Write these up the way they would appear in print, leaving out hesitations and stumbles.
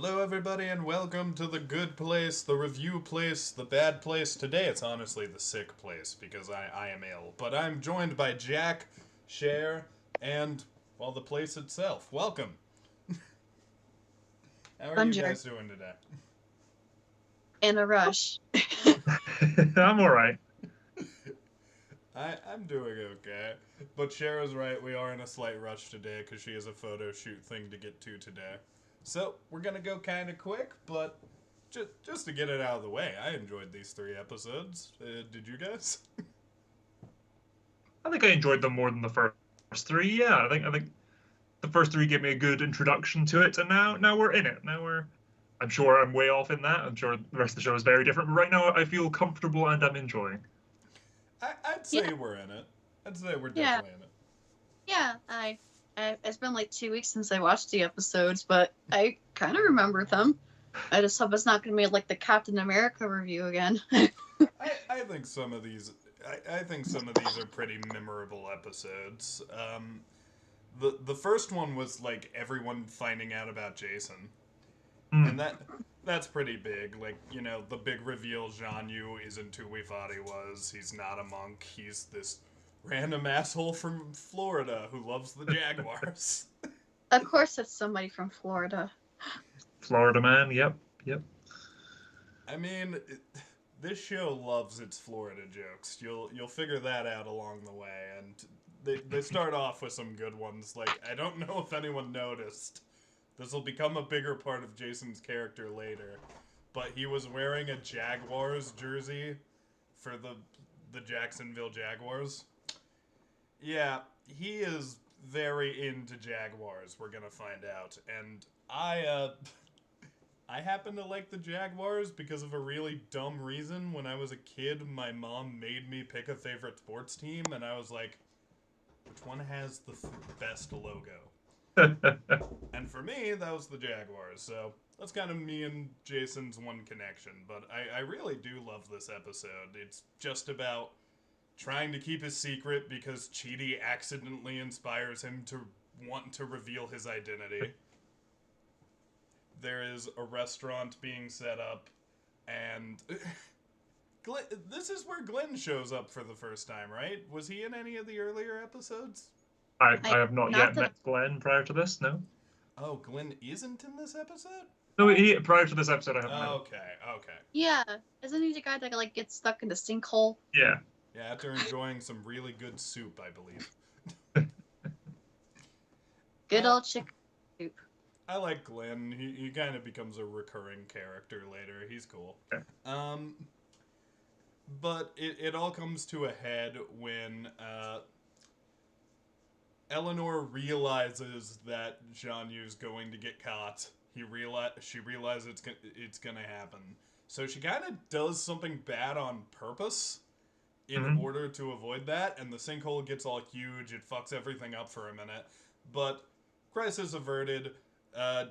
Hello, everybody, and welcome to the good place, the review place, the bad place. Today it's honestly the sick place because I am ill. But I'm joined by Jack, Sher, and, well, the place itself. Welcome. How are you Bonjour. guys doing today? In a rush. I'm all right. I'm doing okay. But Cher is right, we are in a slight rush today because she has a photo shoot thing to get to today. So, we're gonna go kind of quick, but just to get it out of the way, I enjoyed these 3 episodes. Did you guys? I think I enjoyed them more than the first three. Yeah, I think the first three gave me a good introduction to it, and now we're in it. I'm sure I'm way off in that. I'm sure the rest of the show is very different, but right now I feel comfortable and I'm enjoying. I'd say Yeah, we're in it. I'd say we're yeah, definitely in it. yeah. It's been like 2 weeks since I watched the episodes, but I kind of remember them. I just hope it's not going to be like the Captain America review again. I think some of these I think some of these are pretty memorable episodes. The first one was like everyone finding out about Jason, and Mm. that's pretty big. Like, the big reveal: Jean Yu isn't who we thought he was. He's not a monk. He's this random asshole from Florida who loves the Jaguars. Of course, it's somebody from Florida. Florida man. Yep. Yep. I mean, this show loves its Florida jokes. You'll figure that out along the way, and they start off with some good ones. Like, I don't know if anyone noticed. This will become a bigger part of Jason's character later, but he was wearing a Jaguars jersey for the Jacksonville Jaguars. Yeah, he is very into Jaguars. We're gonna find out, and I happen to like the Jaguars because of a really dumb reason. When I was a kid, my mom made me pick a favorite sports team, and I was like, which one has the best logo? And for me, that was the Jaguars. So that's kind of me and Jason's one connection. But I really do love this episode. It's just about trying to keep his secret because Chidi accidentally inspires him to want to reveal his identity. There is a restaurant being set up, and this is where Glenn shows up for the first time, right? Was he in any of the earlier episodes? I I have not not yet that. met Glenn prior to this. No. Oh, Glenn isn't in this episode? No. Prior to this episode, I haven't met him. Okay, okay. Yeah, isn't he the guy that like gets stuck in the sinkhole? Yeah. Yeah, after enjoying some really good soup, I believe. Good Uh, old chicken soup. I like Glenn. He kind of becomes a recurring character later. He's cool. Yeah. Um, but it all comes to a head when Eleanor realizes that Jean Yu's going to get caught. She realizes it's gonna happen. So she kind of does something bad on purpose in Hmm. order to avoid that, and the sinkhole gets all huge. It fucks everything up for a minute, but crisis averted.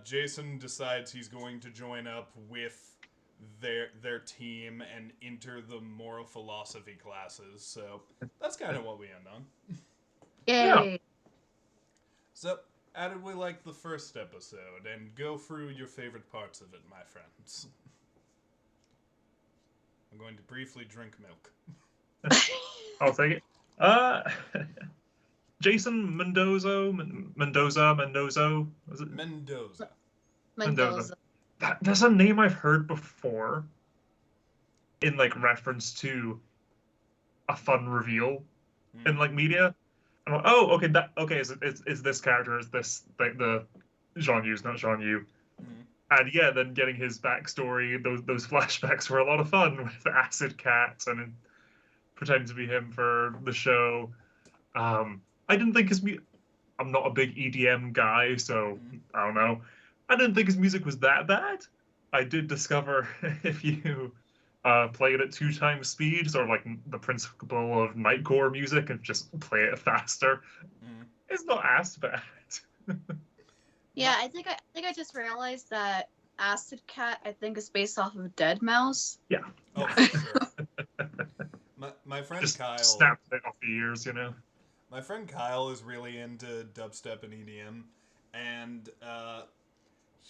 Jason decides he's going to join up with their team and enter the moral philosophy classes. So that's kind of what we end on. Yeah. Yay! So, how did we like the first episode? And go through your favorite parts of it, my friends. I'm going to briefly drink milk. I'll take it. Uh, Jason Mendoza. Was it Mendoza. Mendoza? Mendoza. That's a name I've heard before in like reference to a fun reveal in Mm, like media. I'm like, oh, okay, okay, is this character is this like the Jean Yu's not Jean Yu. mm, And yeah, then getting his backstory, those flashbacks were a lot of fun with the acid cat and pretending to be him for the show. I didn't think I'm not a big EDM guy, so mm. I don't know. I didn't think his music was that bad. I did discover if you play it at 2 times speed, sort of like the principle of nightcore music, and just play it faster, Mm. it's not as bad. Yeah, My, I think I just realized that Acid Cat I think is based off of Dead Mouse. Yeah, oh, yeah. for sure. My friend Just Kyle. snapped it off the ears, you know. My friend Kyle is really into dubstep and EDM, and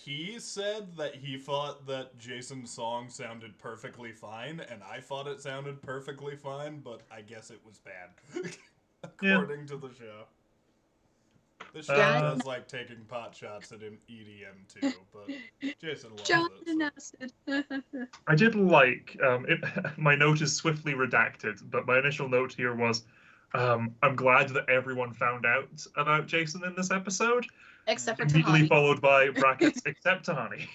he said that he thought that Jason's song sounded perfectly fine, and I thought it sounded perfectly fine, but I guess it was bad, according to the show. The show Yeah. does like taking pot shots at an EDM too, but Jason loves John it. and So. acid. I did like my note is swiftly redacted, but my initial note here was I'm glad that everyone found out about Jason in this episode. Except for Immediately Tahani. followed by brackets, except Tahani.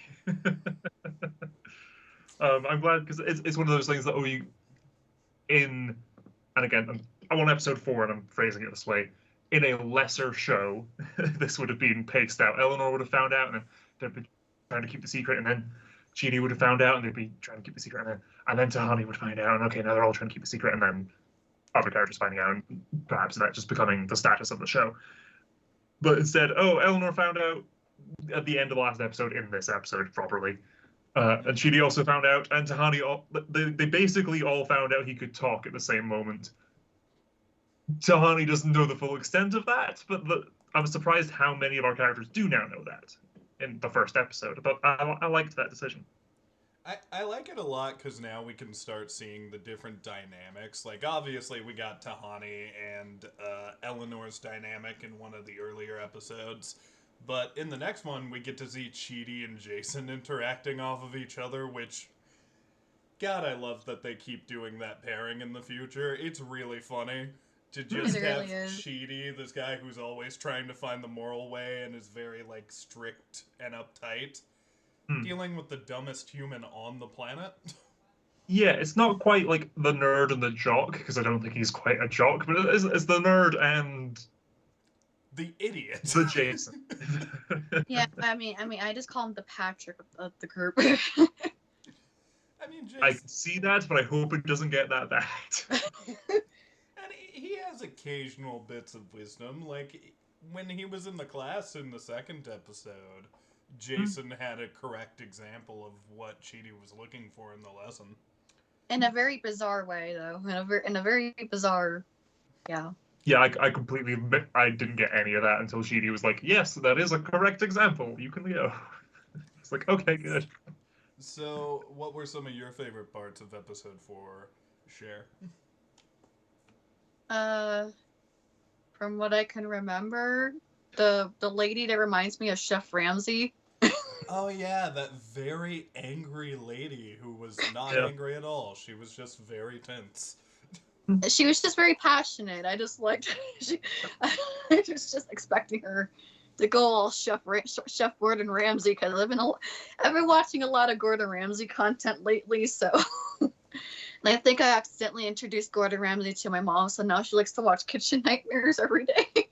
I'm glad because it's one of those things that and again I'm on episode 4 and I'm phrasing it this way. In a lesser show, this would have been paced out. Eleanor would have found out, and then they'd be trying to keep the secret, and then Chidi would have found out, and they'd be trying to keep the secret, and then Tahani would find out, and okay, now they're all trying to keep the secret, and then other characters finding out, and perhaps that just becoming the status of the show. But instead, Eleanor found out at the end of the last episode in this episode properly. And Chidi also found out, and Tahani, they basically all found out he could talk at the same moment. Tahani doesn't know the full extent of that, but I'm surprised how many of our characters do now know that in the first episode. But I liked that decision. I like it a lot because now we can start seeing the different dynamics. Like, obviously, we got Tahani and Eleanor's dynamic in one of the earlier episodes. But in the next one, we get to see Chidi and Jason interacting off of each other, which, God, I love that they keep doing that pairing in the future. It's really funny to just have Chidi, this guy who's always trying to find the moral way and is very, like, strict and uptight, dealing with the dumbest human on the planet. Yeah, it's not quite like the nerd and the jock, because I don't think he's quite a jock, but it's the nerd and the idiot. The Jason. Yeah, I mean, I just call him the Patrick of the group. I mean, Jason... I can see that, but I hope it doesn't get that bad. And he has occasional bits of wisdom. Like, when he was in the class in the second episode, Jason had a correct example of what Chidi was looking for in the lesson. In a very bizarre way, though. In a very bizarre... Yeah. Yeah, I completely admit I didn't get any of that until Chidi was like, yes, that is a correct example. You can go. It's like, okay, good. So, what were some of your favorite parts of episode 4, Sher? From what I can remember, the lady that reminds me of Chef Ramsay. Oh yeah, that very angry lady who was not angry at all. She was just very tense. She was just very passionate. I just liked. I was just expecting her to go all Chef Gordon Ramsay because I've been watching a lot of Gordon Ramsay content lately, so. And I think I accidentally introduced Gordon Ramsay to my mom, so now she likes to watch Kitchen Nightmares every day.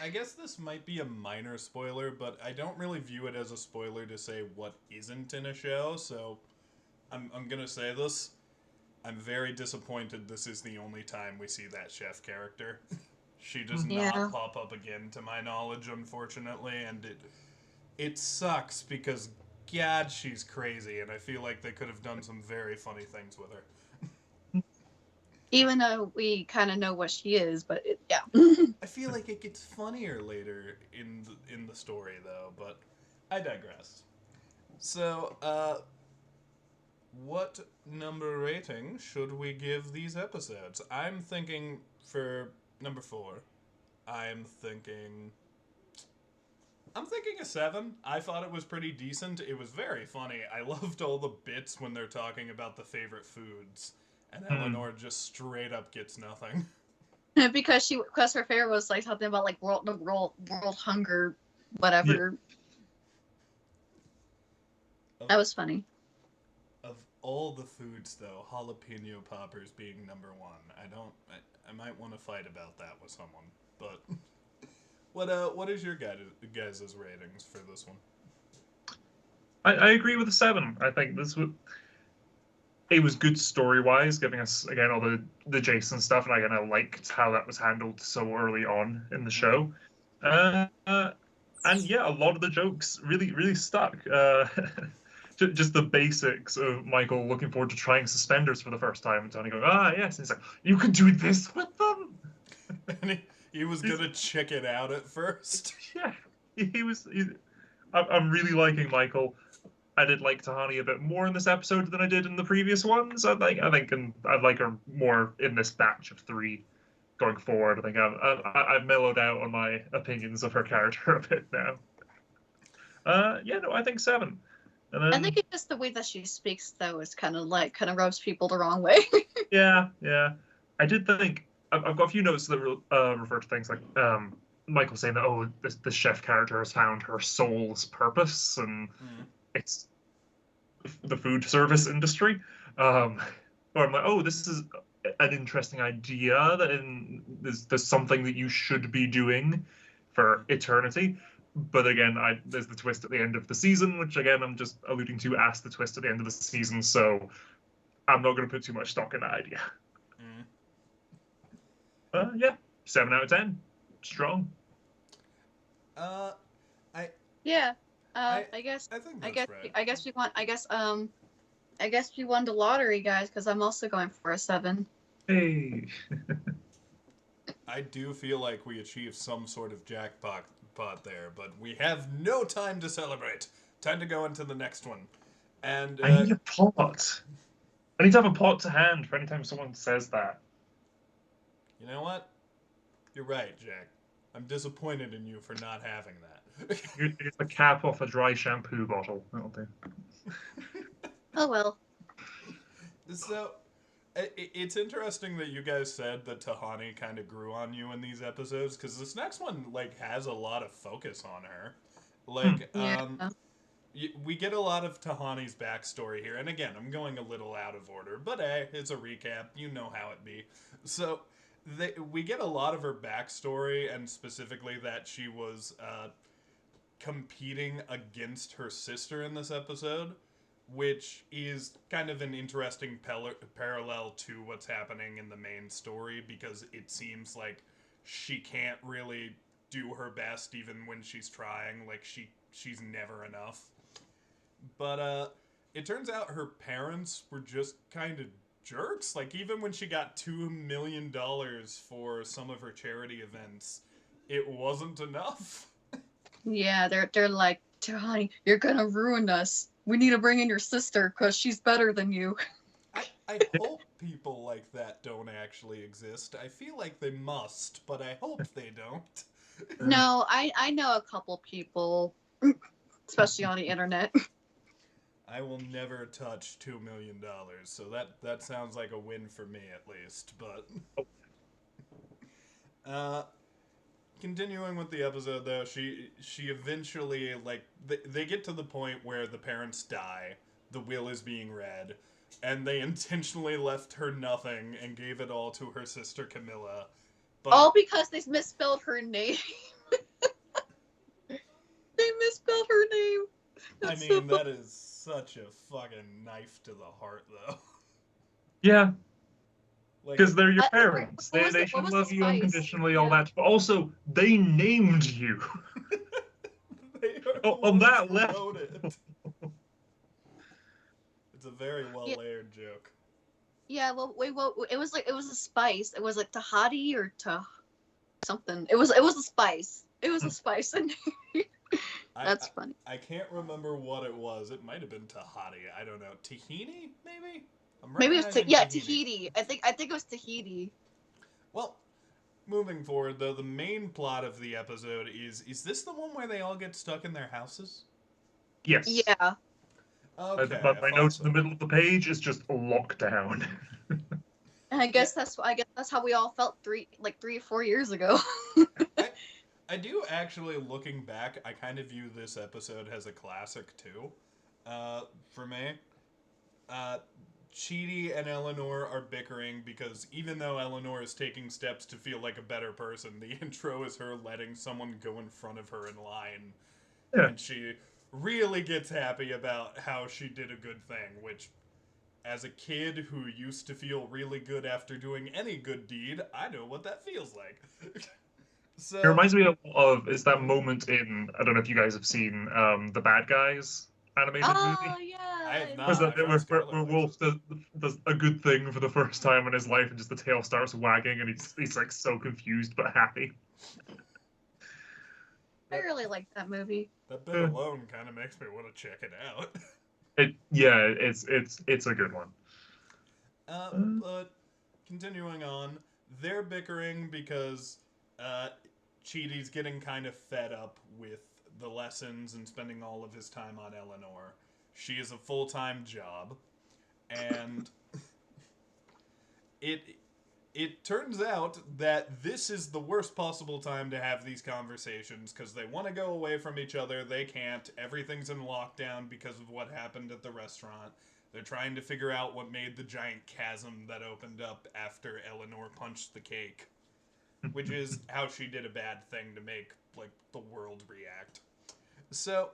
I guess this might be a minor spoiler, but I don't really view it as a spoiler to say what isn't in a show, so I'm gonna say this. I'm very disappointed this is the only time we see that chef character. She does not pop up again, to my knowledge, unfortunately, and it sucks because, God, she's crazy, and I feel like they could have done some very funny things with her. Even though we kind of know what she is, but yeah. I feel like it gets funnier later in the story, though, but I digress. So, what number rating should we give these episodes? I'm thinking for number 4, I'm thinking a 7. I thought it was pretty decent. It was very funny. I loved all the bits when they're talking about the favorite foods, and Eleanor just straight up gets nothing. because her favorite was like something about like world hunger, whatever. Yeah. That was funny. Of all the foods, though, jalapeno poppers being number 1. I might want to fight about that with someone. But what is your guys' ratings for this one? I agree with the 7. I think it was good story-wise, giving us again all the Jason stuff, and again I liked how that was handled so early on in the show. And yeah, a lot of the jokes really stuck. Just the basics of Michael looking forward to trying suspenders for the first time, and Tony going, yes, and he's like, you can do this with them. And he was gonna check it out at first. Yeah, I'm really liking Michael. I did like Tahani a bit more in this episode than I did in the previous ones. I think I'd like her more in this batch of 3 going forward. I think I've mellowed out on my opinions of her character a bit now. Yeah, no, I think 7. And then, I think it's just the way that she speaks, though, is kind of rubs people the wrong way. yeah. I did think I've got a few notes that refer to things like Michael saying that, oh, this chef character has found her soul's purpose, and it's the food service industry. Or I'm like, oh, this is an interesting idea that there's something that you should be doing for eternity. But again, there's the twist at the end of the season, which again I'm just alluding to as the twist at the end of the season. So I'm not going to put too much stock in that idea. Yeah, 7 out of 10, strong. Yeah. I think that's right. I guess we won the lottery, guys, because I'm also going for a 7. Hey. I do feel like we achieved some sort of jackpot there, but we have no time to celebrate. Time to go into the next one. And I need a pot. I need to have a pot to hand for any time someone says that. You know what? You're right, Jack. I'm disappointed in you for not having that. It's the cap off a dry shampoo bottle. That'll do. Oh well. So, it's interesting that you guys said that Tahani kind of grew on you in these episodes, because this next one, like, has a lot of focus on her. Like, Yeah. we get a lot of Tahani's backstory here, and again, I'm going a little out of order, but hey, it's a recap. You know how it be. So, we get a lot of her backstory, and specifically that she was competing against her sister in this episode, which is kind of an interesting parallel to what's happening in the main story, because it seems like she can't really do her best even when she's trying. Like, she's never enough. But it turns out her parents were just kind of jerks. Like, even when she got $2 million for some of her charity events, it wasn't enough. Yeah, they're like, Tahani, you're gonna ruin us. We need to bring in your sister because she's better than you. I hope people like that don't actually exist. I feel like they must, but I hope they don't. No, I know a couple people, especially on the internet. I will never touch $2 million, so that sounds like a win for me at least. But continuing with the episode, though, she eventually, like, they get to the point where the parents die, the will is being read, and they intentionally left her nothing and gave it all to her sister Camilla. But All because they misspelled her name. They misspelled her name. That's so that is such a fucking knife to the heart, though. Yeah, Like, because they're your parents. what They was should the love you spice? unconditionally, Yeah. all that. But also, they named you. they are the On ones that who level. wrote it. It's a very well layered joke. Yeah, well, wait, well, it was a spice. It was like Tahati or something. It was a spice. It was a spice, and that's funny. I can't remember what it was. It might have been Tahati. I don't know. Tahini, maybe? Maybe it was recognizing Tahiti. I think it was Tahiti. Well, moving forward, though, the main plot of the episode is this the one where they all get stuck in their houses? Yes. Yeah. Okay. But my notes in the middle of the page is just lockdown. And I guess that's how we all felt 3 or 4 years ago. I do actually, looking back, I kind of view this episode as a classic too. For me, Chidi and Eleanor are bickering because even though Eleanor is taking steps to feel like a better person, the intro is her letting someone go in front of her in line. Yeah. And she really gets happy about how she did a good thing, which, as a kid who used to feel really good after doing any good deed, I know what that feels like. So, It reminds me of is that moment in, I don't know if you guys have seen The Bad Guys animated Oh movie. yeah. I have not. Was that I've heard where Scarlet Wolf does a good thing for the first time in his life, and just the tail starts wagging, and he's like so confused but happy. I really like that movie. That bit alone kind of makes me want to check it out. It's a good one. But continuing on, they're bickering because Chidi's getting kind of fed up with the lessons and spending all of his time on Eleanor. She is a full-time job, and it turns out that this is the worst possible time to have these conversations because they want to go away from each other. They can't. Everything's in lockdown because of what happened at the restaurant. They're trying to figure out what made the giant chasm that opened up after Eleanor punched the cake, which is how she did a bad thing to make, like, the world react. So,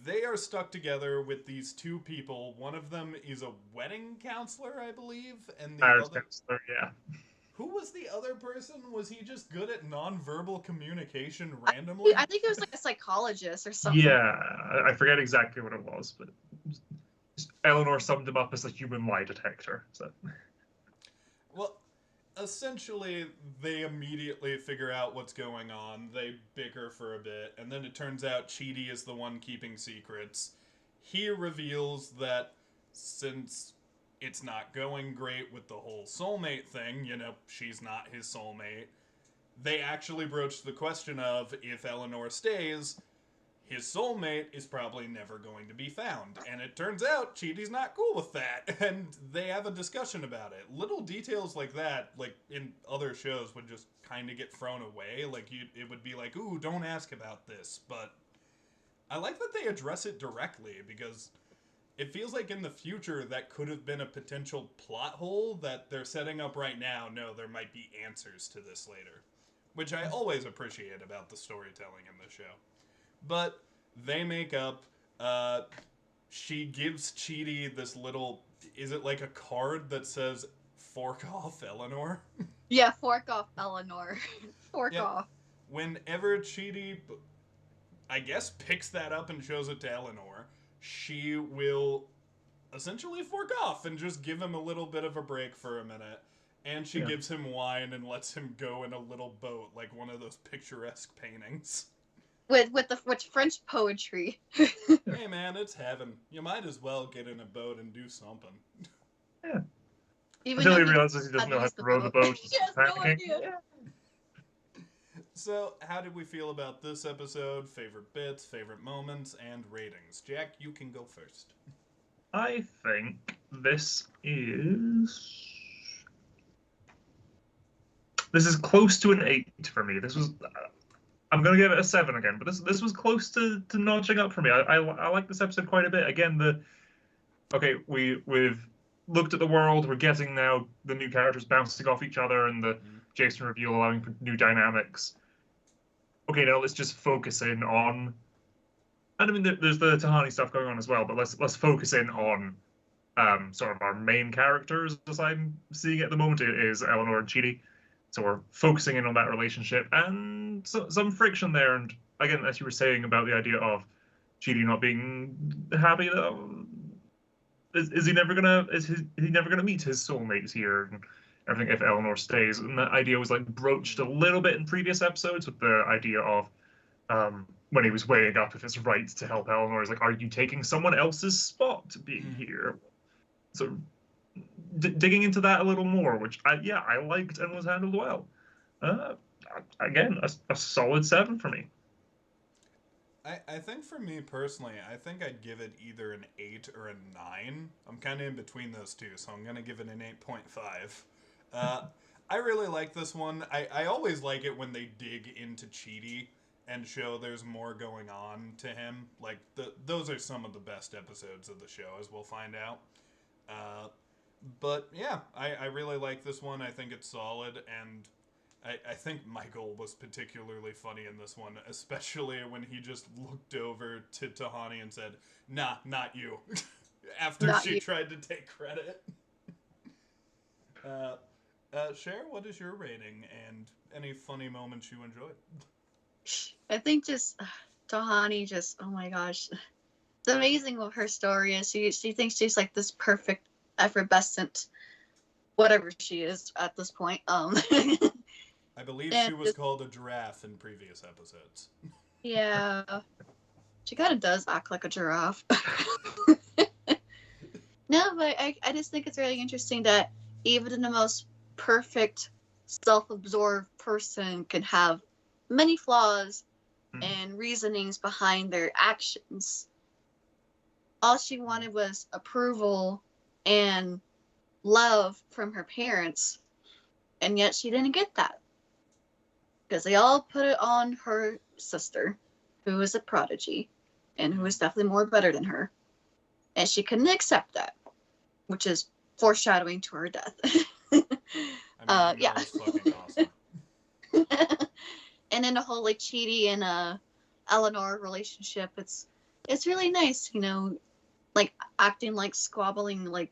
they are stuck together with these two people. One of them is a wedding counselor, I believe, and the Marriage other... counselor, yeah. Who was the other person? Was he just good at nonverbal communication randomly? I think it was like a psychologist or something. Yeah, I forget exactly what it was, but Eleanor summed him up as a human lie detector. So. Well, essentially, they immediately figure out what's going on. They bicker for a bit, and then it turns out Chidi is the one keeping secrets. He reveals that since it's not going great with the whole soulmate thing, you know, she's not his soulmate, they actually broached the question of if Eleanor stays, his soulmate is probably never going to be found. And it turns out Chidi's not cool with that, and they have a discussion about it. Little details like that, like in other shows, would just kind of get thrown away. Like, it would be like, ooh, don't ask about this. But I like that they address it directly, because it feels like in the future that could have been a potential plot hole that they're setting up right now. No, there might be answers to this later, which I always appreciate about the storytelling in the show. But they make up. She gives Chidi this little... Is it like a card that says, "Fork off, Eleanor"? Yeah, fork off, Eleanor. Fork off. Whenever Chidi, I guess, picks that up and shows it to Eleanor, she will essentially fork off and just give him a little bit of a break for a minute. And she gives him wine and lets him go in a little boat, like one of those picturesque paintings. With French poetry. Hey man, it's heaven. You might as well get in a boat and do something. Yeah. Even Until he realizes he doesn't know how to row the boat. He has no idea. Yeah. So, how did we feel about this episode? Favorite bits, favorite moments, and ratings? Jack, you can go first. I think this is close to an 8 for me. This was... I'm going to give it a 7 again, but this was close to notching up for me. I like this episode quite a bit. Again, we've looked at the world. We're getting now the new characters bouncing off each other and the Jason reveal allowing for new dynamics. Okay, now let's just focus in on... And I mean, there's the Tahani stuff going on as well, but let's focus in on sort of our main characters, as I'm seeing it at the moment, is Eleanor and Chidi. So we're focusing in on that relationship and some friction there. And again, as you were saying about the idea of Chidi not being happy, is he never gonna meet his soulmates here and everything if Eleanor stays? And that idea was like broached a little bit in previous episodes with the idea of when he was weighing up if it's right to help Eleanor. He's like, are you taking someone else's spot being here? So digging into that a little more, which I liked and was handled well. Again, a solid 7 for me. I think for me personally, I think I'd give it either an 8 or a 9. I'm kind of in between those two, so I'm going to give it an 8.5. I really like this one. I always like it when they dig into Chidi and show there's more going on to him. Like, those are some of the best episodes of the show, as we'll find out. But yeah, I really like this one. I think it's solid, and I think Michael was particularly funny in this one, especially when he just looked over to Tahani and said, "Nah, not you," after Not she you. tried to take credit. Cher, what is your rating, and any funny moments you enjoyed? I think just Tahani, just, oh my gosh, it's amazing what her story is. She thinks she's like this perfect, effervescent, whatever she is at this point. I believe And she was called a giraffe in previous episodes. Yeah. She kind of does act like a giraffe. No, but I just think it's really interesting that even the most perfect, self-absorbed person can have many flaws and reasonings behind their actions. All she wanted was approval and love from her parents, and yet she didn't get that because they all put it on her sister, who is a prodigy and who is definitely more better than her, and she couldn't accept that, which is foreshadowing to her death. I mean, Yeah. Camilla's fucking awesome. And then the whole like Chidi and Eleanor relationship, it's really nice, like acting like squabbling like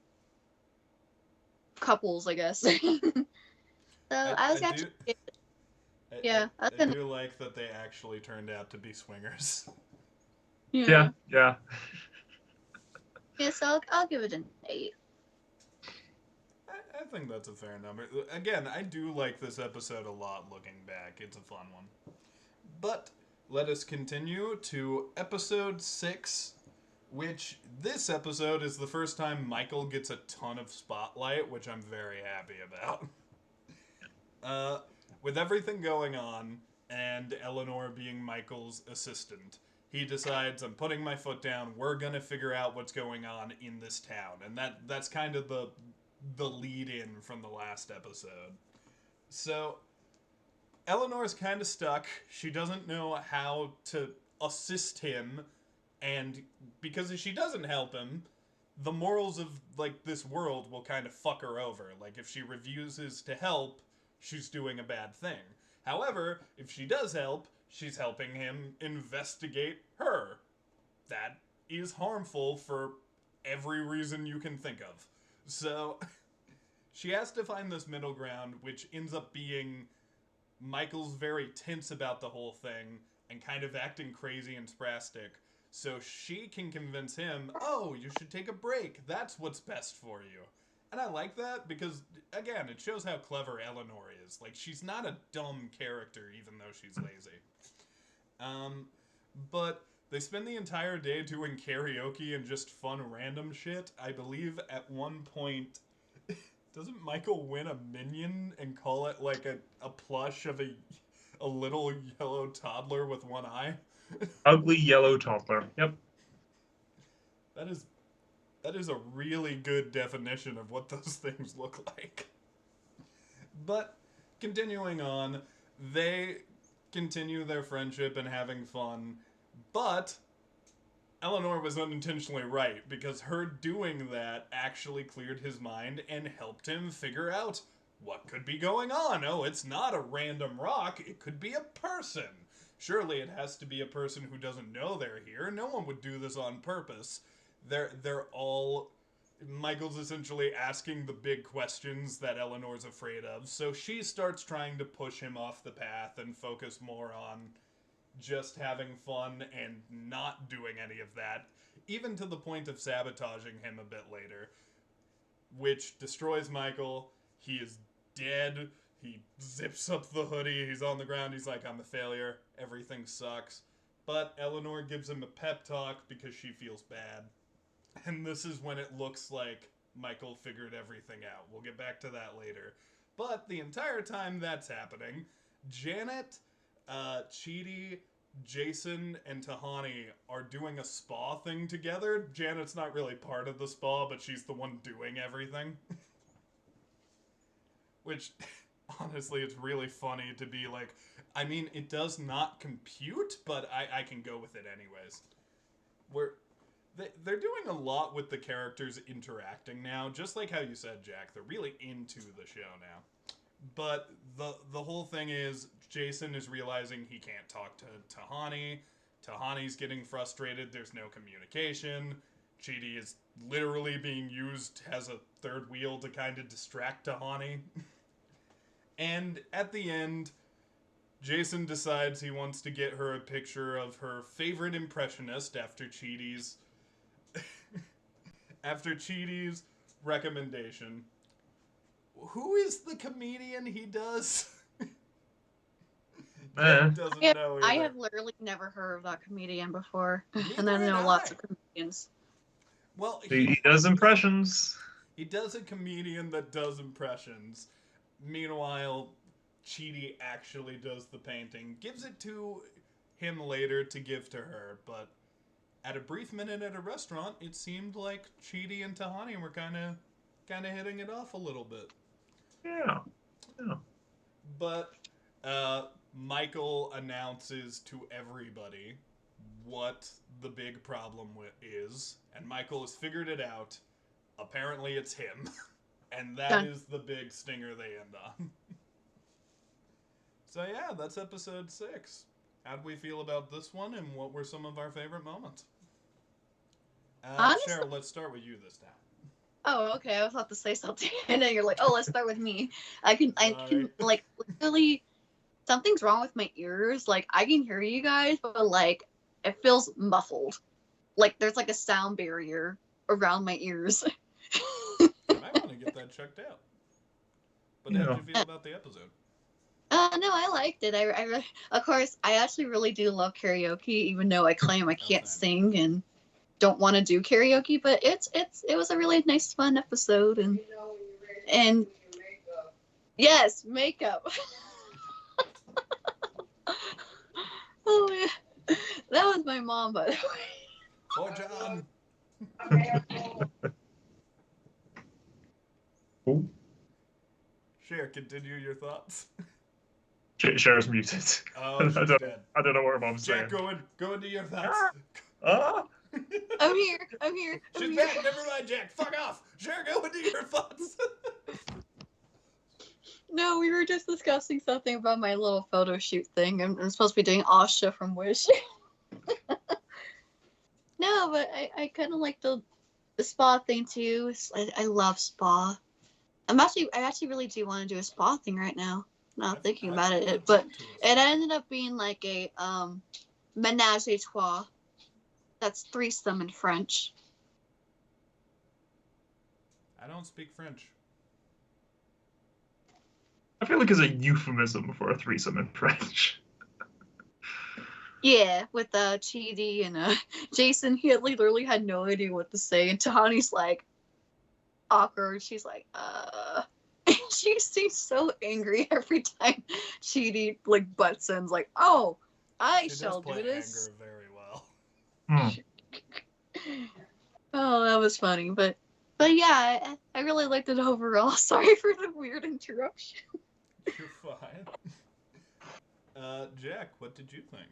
couples, I guess. So I was I do. actually, yeah, I I was do like that they actually turned out to be swingers. yeah, Yeah. yeah. So I'll give it an 8. I think that's a fair number. Again, I do like this episode a lot looking back. It's a fun one. But let us continue to episode 6, which this episode is the first time Michael gets a ton of spotlight, which I'm very happy about. Uh, with everything going on and Eleanor being Michael's assistant, he decides, I'm putting my foot down. We're gonna figure out what's going on in this town, and that's kind of the lead in from the last episode. So Eleanor's kind of stuck. She doesn't know how to assist him, and because if she doesn't help him, the morals of like this world will kind of fuck her over. Like if she refuses to help, she's doing a bad thing. However, if she does help, she's helping him investigate her. That is harmful for every reason you can think of. So she has to find this middle ground, which ends up being Michael's very tense about the whole thing and kind of acting crazy and spastic. So she can convince him, oh, you should take a break. That's what's best for you. And I like that because, again, it shows how clever Eleanor is. Like, she's not a dumb character, even though she's lazy. Um, but they spend the entire day doing karaoke and just fun random shit. I believe at one point, doesn't Michael win a minion and call it like a plush of a little yellow toddler with one eye? Ugly yellow toddler. Yep. That is a really good definition of what those things look like. But continuing on, they continue their friendship and having fun, but Eleanor was unintentionally right because her doing that actually cleared his mind and helped him figure out what could be going on. Oh, it's not a random rock, it could be a person. Surely it has to be a person who doesn't know they're here. No one would do this on purpose. They're all Michael's essentially asking the big questions that Eleanor's afraid of. So she starts trying to push him off the path and focus more on just having fun and not doing any of that, even to the point of sabotaging him a bit later, which destroys Michael. He is dead. He zips up the hoodie. He's on the ground. He's like, I'm a failure. Everything sucks. But Eleanor gives him a pep talk because she feels bad. And this is when it looks like Michael figured everything out. We'll get back to that later. But the entire time that's happening, Janet, Chidi, Jason, and Tahani are doing a spa thing together. Janet's not really part of the spa, but she's the one doing everything. Which, honestly, it's really funny to be like, I mean, it does not compute, but I can go with it anyways. They're doing a lot with the characters interacting now, just like how you said, Jack. They're really into the show now. But the whole thing is Jason is realizing he can't talk to Tahani. Tahani's getting frustrated. There's no communication. Chidi is literally being used as a third wheel to kind of distract Tahani. And at the end, Jason decides he wants to get her a picture of her favorite impressionist after Chidi's recommendation. Who is the comedian he does? Jack doesn't know either. I have literally never heard of that comedian before, and Neither I know had lots I. of comedians. Well, He does impressions. he does a comedian that does impressions. Meanwhile, Chidi actually does the painting. Gives it to him later to give to her, but at a brief minute at a restaurant, it seemed like Chidi and Tahani were kind of hitting it off a little bit. Yeah. But Michael announces to everybody what the big problem is, and Michael has figured it out. Apparently, it's him, and that is the big stinger they end on. So yeah, that's episode 6. How'd we feel about this one, and what were some of our favorite moments? Cheryl, let's start with you this time. Oh, okay. I was about to say something, and then you're like, "Oh, let's start with me." I can like literally, something's wrong with my ears. Like I can hear you guys, but like it feels muffled. Like there's like a sound barrier around my ears. I might want to get that checked out. But how did you feel about the episode? No, I liked it. Of course, I actually really do love karaoke, even though I claim I can't sing and don't want to do karaoke. But it was a really nice, fun episode, and yes, makeup. Oh yeah, that was my mom, by the way. Oh, John. Sher, continue your thoughts. Sher's muted. Oh, she's dead. I don't know what her mom's saying. Jack, go into your thoughts. I'm here. She's back. Never mind, Jack. Fuck off. Sher, go into your thoughts. No, we were just discussing something about my little photo shoot thing. I'm supposed to be doing Asha from Wish. No, but I kind of like the spa thing too. I love spa. I actually really do want to do a spa thing right now. Now thinking about it, but it ended up being like a ménage à trois. That's threesome in French. I don't speak French. I feel like it's a euphemism for a threesome in French. Yeah, with Chidi and Jason, he literally had no idea what to say, and Tahani's like awkward. She's like, she seems so angry every time Chidi like butts in. Like, oh, I shall do this. Anger very well. Oh, that was funny, but yeah, I really liked it overall. Sorry for the weird interruption. You're fine. Jack, what did you think?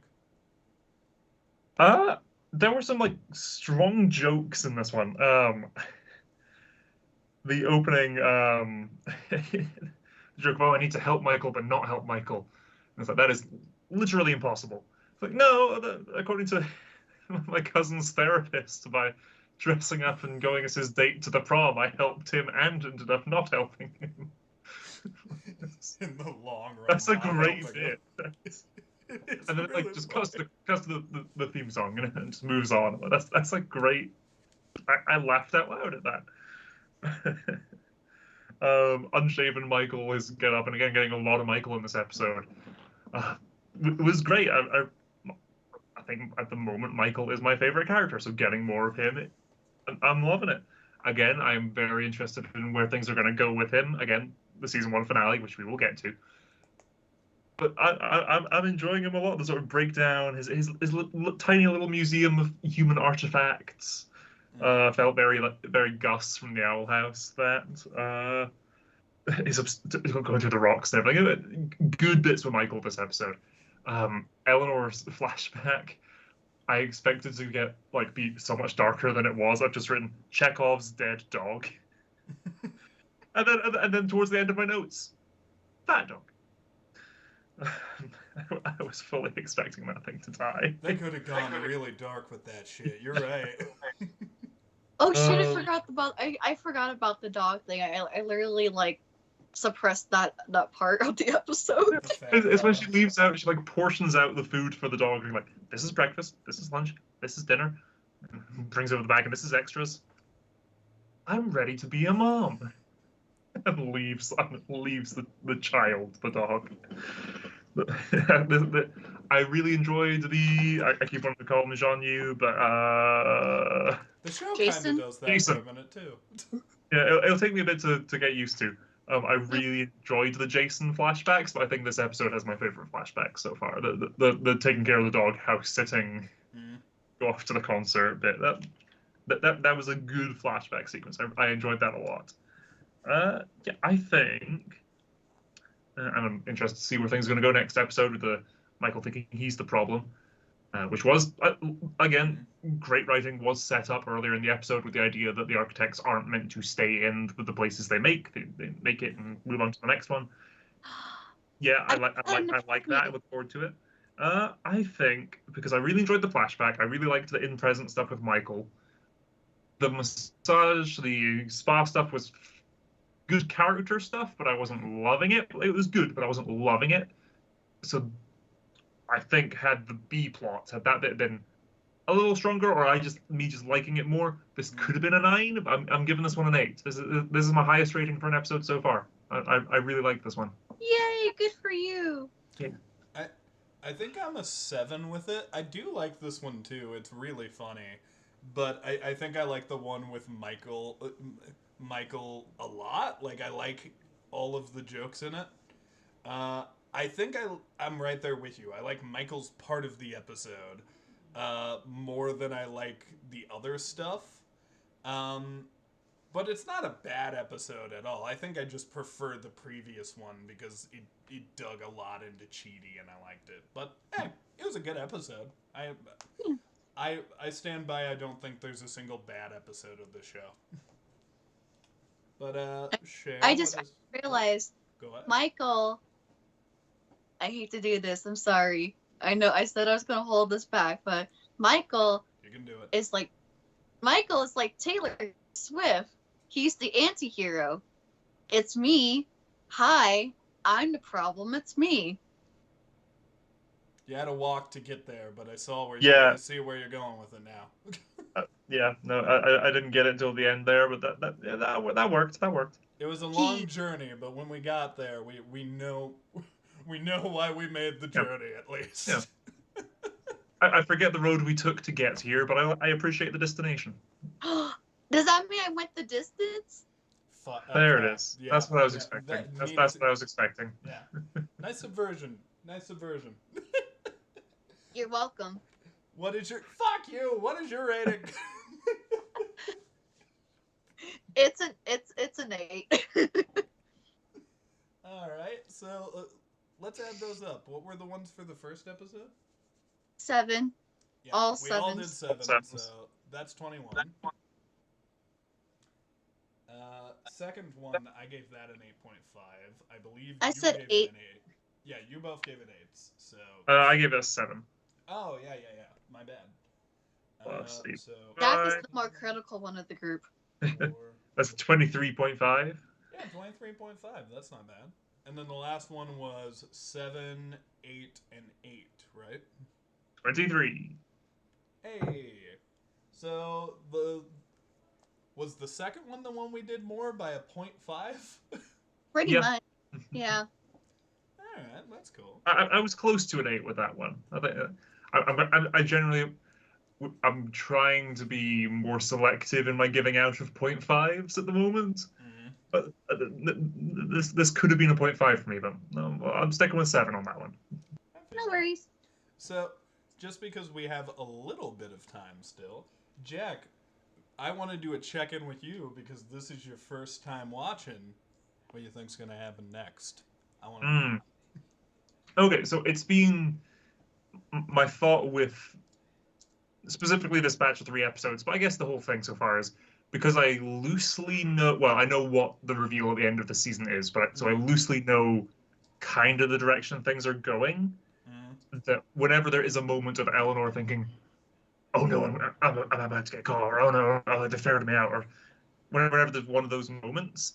There were some like strong jokes in this one. The opening joke about I need to help Michael but not help Michael. And it's like that is literally impossible. It's like no, according to my cousin's therapist, by dressing up and going as his date to the prom, I helped him and ended up not helping him. In the long run, that's a great bit. And then it really like just cuts to the theme song and just moves on. That's like great. I laughed out loud at that. Unshaven Michael is get up and again getting a lot of Michael in this episode. It was great. I think at the moment Michael is my favorite character, so getting more of him, I'm loving it. Again, I'm very interested in where things are going to go with him. Again, the season 1 finale, which we will get to. But I'm enjoying him a lot. The sort of breakdown, his tiny little museum of human artifacts. Felt very Gus from the Owl House. That is going through the rocks and everything. Good bits with Michael this episode. Eleanor's flashback, I expected to get be so much darker than it was. I've just written Chekhov's dead dog, and then towards the end of my notes, that dog. I was fully expecting that thing to die. They could have gone really dark with that shit. You're right. Oh shit! I forgot about the dog thing. I literally suppressed that part of the episode. It's when she leaves out. She portions out the food for the dog. And this is breakfast. This is lunch. This is dinner. And brings over the bag, and this is extras. I'm ready to be a mom. And leaves the child, the dog. I really enjoyed I keep wanting to call him Jean Yu, but The show kind of Jason? does that Jason. for a minute too. Yeah, it'll take me a bit to get used to. I really enjoyed the Jason flashbacks, but I think this episode has my favorite flashback so far. The taking care of the dog, house sitting, go off to the concert bit. That was a good flashback sequence. I enjoyed that a lot. Yeah, I think, and I'm interested to see where things are going to go next episode with the Michael thinking he's the problem, which was again great writing. Was set up earlier in the episode with the idea that the architects aren't meant to stay in with the places they make. They make it and move on to the next one. Yeah, I like that. I look forward to it. I think because I really enjoyed the flashback. I really liked the in-present stuff with Michael. The massage, the spa stuff was good character stuff, but I wasn't loving it. It was good, but I wasn't loving it. So I think had the B plot, had that bit been a little stronger, or me just liking it more, this could have been a 9. I'm giving this one an 8. This is my highest rating for an episode so far. I really like this one. Yay, good for you. Yeah. I think I'm a 7 with it. I do like this one too. It's really funny. But I think I like the one with Michael a lot. Like, I like all of the jokes in it. I think I'm right there with you. I like Michael's part of the episode more than I like the other stuff. But it's not a bad episode at all. I think I just prefer the previous one because it dug a lot into Cheaty and I liked it. But it was a good episode. I stand by. I don't think there's a single bad episode of the show. But Cher, I just realized, go ahead. Michael. I hate to do this. I'm sorry. I know I said I was gonna hold this back, but Michael You can do it. is like Taylor Swift. He's the anti-hero. It's me. Hi, I'm the problem. It's me. You had to walk to get there, but I saw where Yeah. I see where you're going with it now. Yeah, no, I didn't get it until the end there, but that worked. That worked. It was a long journey, but when we got there, we know why we made the journey at least. Yeah. I forget the road we took to get here, but I appreciate the destination. Does that mean I went the distance? There it is. Yeah, that's what I was expecting. That's what I was expecting. Yeah. Nice subversion. You're welcome. What is your fuck you? What is your rating? It's an 8. All right, so let's add those up. What were the ones for the first episode? 7. Yeah, All we all did sevens. 7, so that's 21. Second one, I gave that an 8.5. I believe I you said gave 8. it an 8. Yeah, you both gave it 8s. So. I gave it a 7. Oh yeah. My bad. So. Jack is the more critical one of the group. That's 23.5. Yeah, 23.5. That's not bad. And then the last one was 7, 8, and 8, right? 23. Hey. So was the second one the one we did more by a 0.5? Pretty Yeah. much. Yeah. All right, that's cool. I was close to an 8 with that one. I think I generally I'm trying to be more selective in my giving out of 0.5s at the moment. Mm-hmm. But this could have been a 0.5 for me, but no, I'm sticking with 7 on that one. No worries. So, just because we have a little bit of time still, Jack, I want to do a check-in with you because this is your first time watching. What do you think's going to happen next? I want to. Okay, so it's been my thought with specifically this batch of 3 episodes, but I guess the whole thing so far is because I loosely know, well, I know what the reveal at the end of the season is, but so I loosely know kind of the direction things are going. That whenever there is a moment of Eleanor thinking, "Oh no, I'm about to get caught," or "Oh no, they ferreted me out," or whenever there's one of those moments,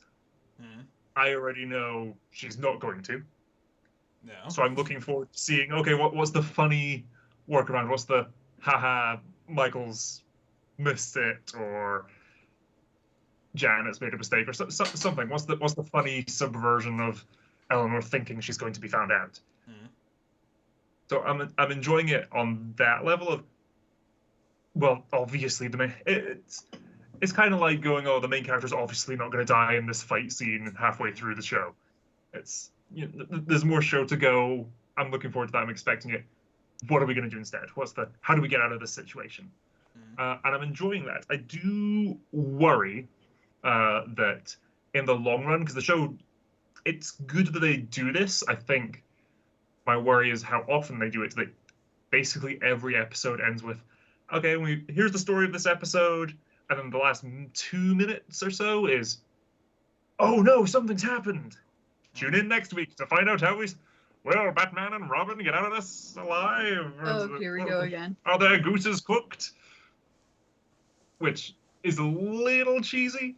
I already know she's not going to. No. So I'm looking forward to seeing, okay, what's the funny workaround? What's the haha, Michael's missed it, or Janet's made a mistake, or something. What's the funny subversion of Eleanor thinking she's going to be found out? So I'm enjoying it on that level of, well, obviously it's kind of like going, oh, the main character's obviously not going to die in this fight scene halfway through the show. It's, there's more show to go. I'm looking forward to that. I'm expecting it. What are we going to do instead? How do we get out of this situation? And I'm enjoying that. I do worry that in the long run, because the show, it's good that they do this. I think my worry is how often they do it. That basically every episode ends with, okay, here's the story of this episode, and then the last 2 minutes or so is, oh no, something's happened. Tune in next week to find out how well, Batman and Robin get out of this alive. Oh, here we go again. Are their gooses cooked? Which is a little cheesy,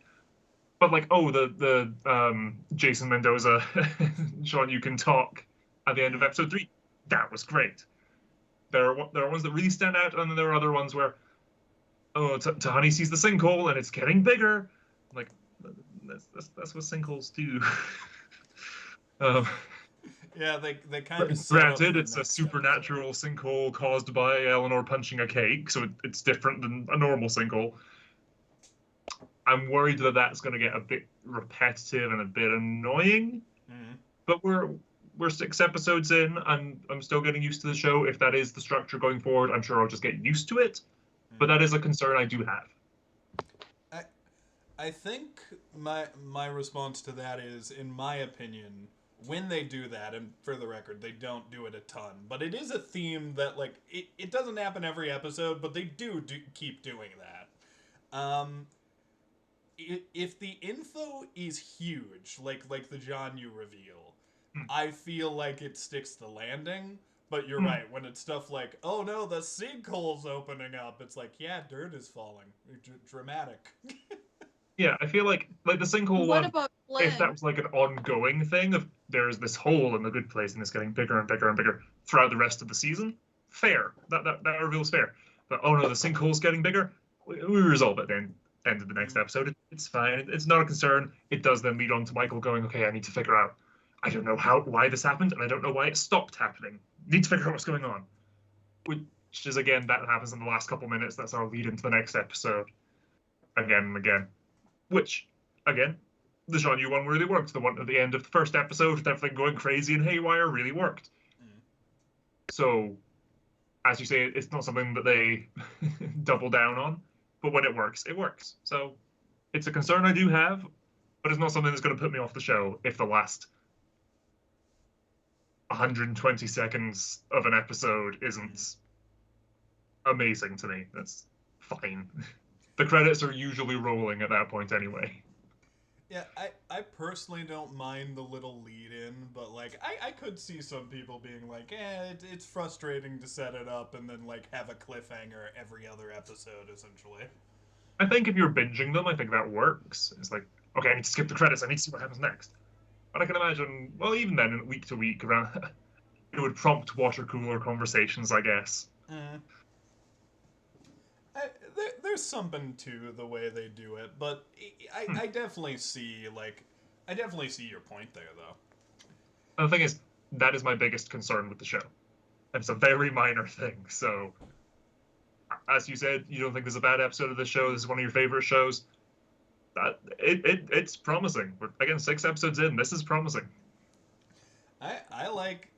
but like, oh, the Jason Mendoza, Sean, you can talk at the end of episode 3. That was great. There are ones that really stand out, and then there are other ones where, oh, Tahani sees the sinkhole and it's getting bigger. Like, that's what sinkholes do. Yeah, they kind of. Granted, it's a supernatural sinkhole caused by Eleanor punching a cake, so it's different than a normal sinkhole. I'm worried that that's going to get a bit repetitive and a bit annoying. But we're 6 episodes in, and I'm still getting used to the show. If that is the structure going forward, I'm sure I'll just get used to it. But that is a concern I do have. I think my response to that is, in my opinion, when they do that, and for the record, they don't do it a ton, but it is a theme that, like, it doesn't happen every episode, but they do keep doing that. If the info is huge, like the John Yu reveal, I feel like it sticks the landing. But you're right, when it's stuff like, oh no, the sinkhole's opening up, it's like, yeah, dirt is falling. Dramatic. Yeah, I feel like the sinkhole What one, about Glenn? if that was like an ongoing thing of there's this hole in the good place and it's getting bigger and bigger and bigger throughout the rest of the season, fair. That reveal's fair. But oh no, the sinkhole's getting bigger, we resolve it then. End of the next episode. It's fine. It's not a concern. It does then lead on to Michael going, okay, I need to figure out, I don't know why this happened, and I don't know why it stopped happening. Need to figure out what's going on. Which is, again, that happens in the last couple minutes. That's our lead into the next episode. Again and again. Which, again, the Jean Yu one really worked. The one at the end of the first episode with everything going crazy and haywire really worked. So, as you say, it's not something that they double down on. But when it works, it works. So, it's a concern I do have, but it's not something that's going to put me off the show if the last 120 seconds of an episode isn't amazing to me. That's fine. The credits are usually rolling at that point anyway. Yeah, I personally don't mind the little lead-in, but, like, I could see some people being like, it's frustrating to set it up and then, like, have a cliffhanger every other episode, essentially. I think if you're binging them, I think that works. It's like, okay, I need to skip the credits, I need to see what happens next. But I can imagine, well, even then, week to week, it would prompt water cooler conversations, I guess. There's something to the way they do it, but I definitely see, I definitely see your point there, though. And the thing is, that is my biggest concern with the show. And it's a very minor thing, so, as you said, you don't think there's a bad episode of the show, this is one of your favorite shows. It's promising. We're, again, 6 episodes in, this is promising. I like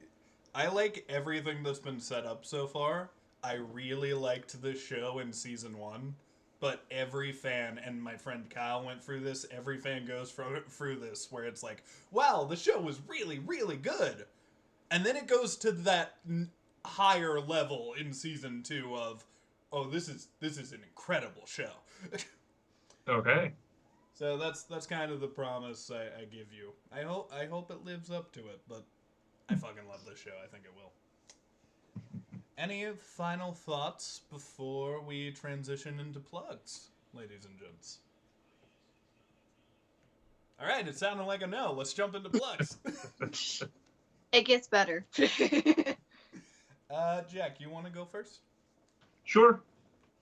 everything that's been set up so far. I really liked the show in season 1, but every fan, and my friend Kyle went through this, every fan goes through this, where it's like, wow, the show was really, really good. And then it goes to that higher level in season 2 of, oh, this is an incredible show. Okay. So that's kind of the promise I give you. I hope it lives up to it, but I fucking love this show. I think it will. Any final thoughts before we transition into plugs, ladies and gents? All right, it sounded like a no. Let's jump into plugs. It gets better. Jack, you want to go first? Sure.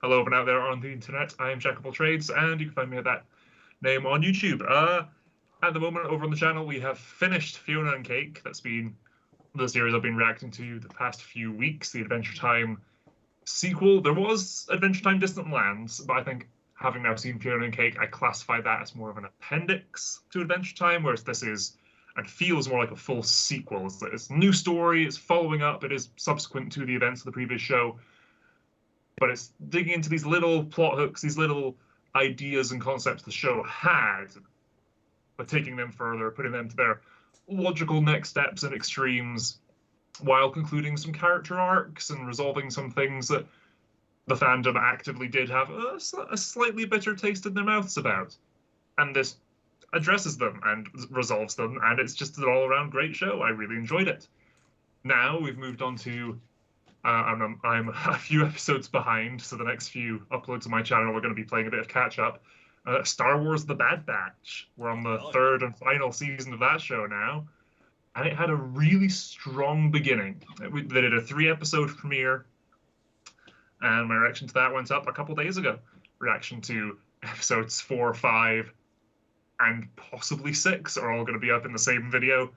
Hello, everyone out there on the internet. I am Jackable Trades, and you can find me at that name on YouTube. At the moment, over on the channel, we have finished Fiona and Cake. That's been the series I've been reacting to the past few weeks, the Adventure Time sequel. There was Adventure Time Distant Lands, but I think having now seen Fiona and Cake, I classify that as more of an appendix to Adventure Time, whereas this is and feels more like a full sequel. It's a new story, it's following up, it is subsequent to the events of the previous show, but it's digging into these little plot hooks, these little ideas and concepts the show had, but taking them further, putting them to their logical next steps and extremes, while concluding some character arcs and resolving some things that the fandom actively did have a slightly bitter taste in their mouths about. And this addresses them and resolves them, and it's just an all-around great show. I really enjoyed it. Now we've moved on to I'm a few episodes behind, so the next few uploads of my channel are going to be playing a bit of catch-up. Star Wars The Bad Batch. We're on the third and final season of that show now, and it had a really strong beginning. They did a 3-episode premiere, and my reaction to that went up a couple days ago. Reaction to episodes 4, 5, and possibly 6 are all going to be up in the same video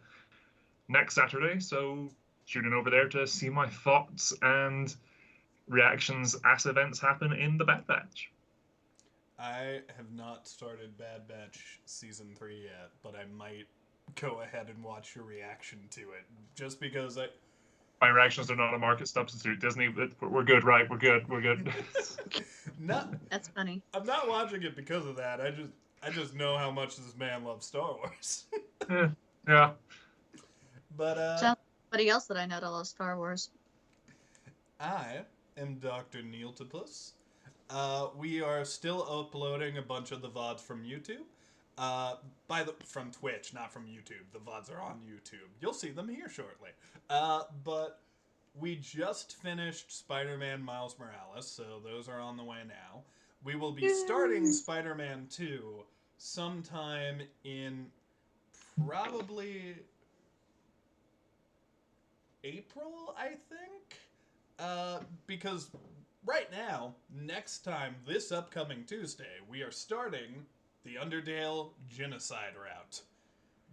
next Saturday, so tune in over there to see my thoughts and reactions as events happen in The Bad Batch. I have not started Bad Batch Season 3 yet, but I might go ahead and watch your reaction to it, just because My reactions are not a market substitute. Disney, we're good, right? We're good. That's funny. I'm not watching it because of that. I just know how much this man loves Star Wars. Yeah. But somebody else that I know that loves Star Wars. I am Dr. Neiltopus. We are still uploading a bunch of the VODs from YouTube. From Twitch, not from YouTube. The VODs are on YouTube. You'll see them here shortly. But we just finished Spider-Man Miles Morales, so those are on the way now. We will be starting Spider-Man 2 sometime in probably April, I think? Because right now, next time, this upcoming Tuesday, we are starting the Undertale Genocide route.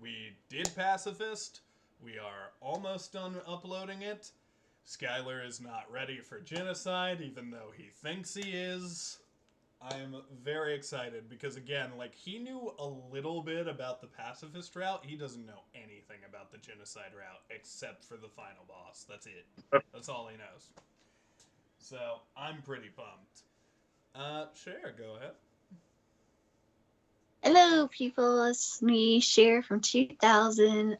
We did Pacifist. We are almost done uploading it. Skylar is not ready for Genocide, even though he thinks he is. I am very excited because, again, he knew a little bit about the Pacifist route. He doesn't know anything about the Genocide route except for the final boss. That's it. That's all he knows. So, I'm pretty pumped. Sher, go ahead. Hello, people. It's me, Sher from 2000.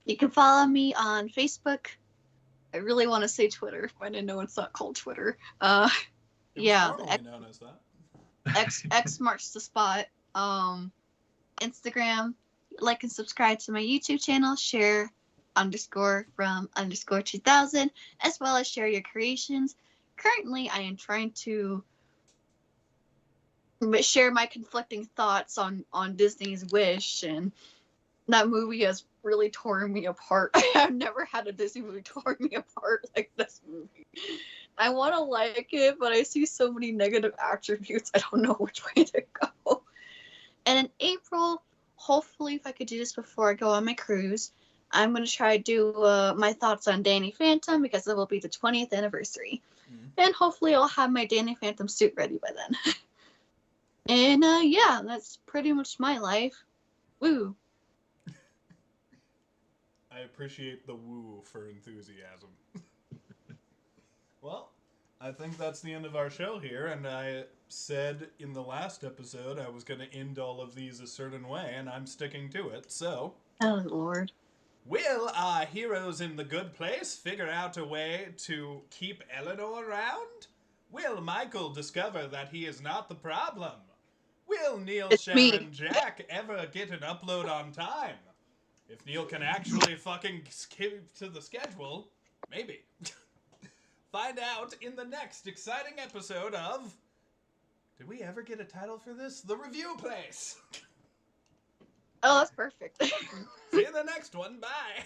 You can follow me on Facebook. I really want to say Twitter, but I know it's not called Twitter. Yeah, known as that. X marks the spot. Instagram, like and subscribe to my YouTube channel, Sher _from _2000, as well as share your creations. Currently, I am trying to share my conflicting thoughts on Disney's Wish, and that movie has really torn me apart. I have never had a Disney movie torn me apart like this movie. I want to like it, but I see so many negative attributes, I don't know which way to go. And in April, hopefully if I could do this before I go on my cruise, I'm going to try to do my thoughts on Danny Phantom, because it will be the 20th anniversary. And hopefully I'll have my Danny Phantom suit ready by then. And yeah, that's pretty much my life. Woo. I appreciate the woo for enthusiasm. Well, I think that's the end of our show here, and I said in the last episode I was going to end all of these a certain way, and I'm sticking to it, so... Oh, Lord. Will our heroes in the good place figure out a way to keep Eleanor around? Will Michael discover that he is not the problem? Will Neil, Sharon, Jack ever get an upload on time? If Neil can actually fucking keep to the schedule, maybe. Find out in the next exciting episode of... Did we ever get a title for this? The Review Place! Oh, that's perfect. See you in the next one. Bye!